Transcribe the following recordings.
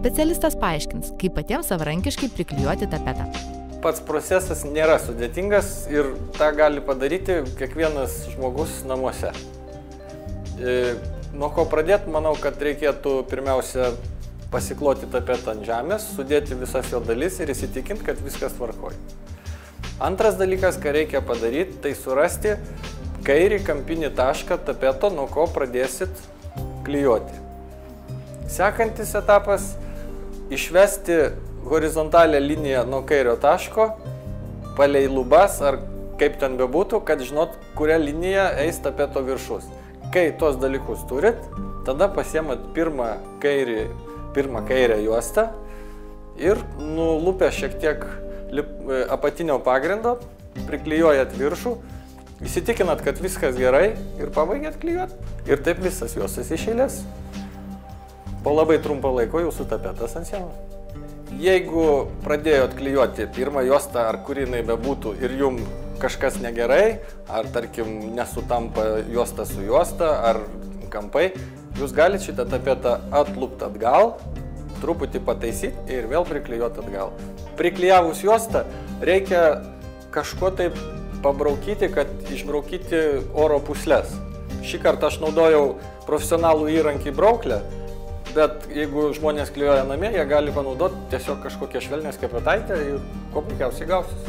Specialistas paaiškins, kaip patiems savarankiškai priklijuoti tapetą. Pats procesas nėra sudėtingas ir tą gali padaryti kiekvienas žmogus namuose. Nuo ko pradėti, manau, kad reikėtų pirmiausia pasikloti tapetą ant žemės, sudėti visas jo dalis ir įsitikinti, kad viskas tvarkoja. Antras dalykas, ką reikia padaryti, tai surasti kairį kampinį tašką tapeto, nuo ko pradėsit klijuoti. Sekantis etapas – išvesti horizontalią liniją nuo kairio taško, palei lubas ar kaip ten bebūtų, kad žinot, kuria linija eis tapeto viršus. Kai tuos dalykus turit, tada pasiemat pirmą kairę juostą ir nulupę šiek tiek apatinio pagrindo, priklijuojat viršų, įsitikinat, kad viskas gerai ir pabaigiat klijuoti. Ir taip visas juostas iš eilės. Po labai trumpo laiko jūsų tapetas ant sienos. Jeigu pradėjot klijuoti pirmą juostą, ar kur jinai bebūtų, ir jum kažkas negerai, ar tarkim nesutampa juosta su juosta, ar kampai, jūs galite šitą tapetą atlupti atgal, truputį pataisyti ir vėl priklijuoti atgal. Priklijavus juostą reikia kažko taip pabraukyti, kad išbraukyti oro pūsles. Šį kartą aš naudojau profesionalų įrankį brauklę, bet jeigu žmonės klijuoja namie, jie gali panaudoti tiesiog kažkokią švelnę skepetaitę ir kuo puikiausiai gausis.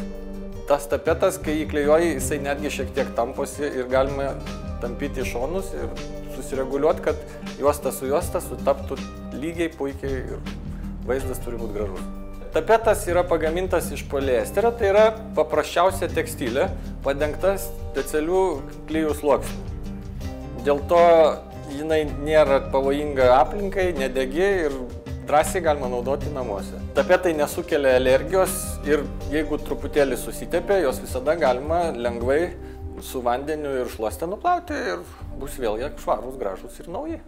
Tas tapetas, kai jį klijuoji, jisai netgi šiek tiek tamposi ir galima tampyti į šonus ir susireguliuoti, kad juosta su juosta sutaptų lygiai, puikiai ir vaizdas turi būti gražus. Tapetas yra pagamintas iš poliesterio, tai yra paprasčiausia tekstilė, padengta specialių klijų sluoksnių. Dėl to jinai nėra pavojinga aplinkai, nedegi ir drąsiai galima naudoti namuose. Tapetai nesukelia alergijos ir jeigu truputėlį susitepė, jos visada galima lengvai su vandeniu ir šluoste nuplauti ir bus vėl jie švarūs, gražūs ir nauji.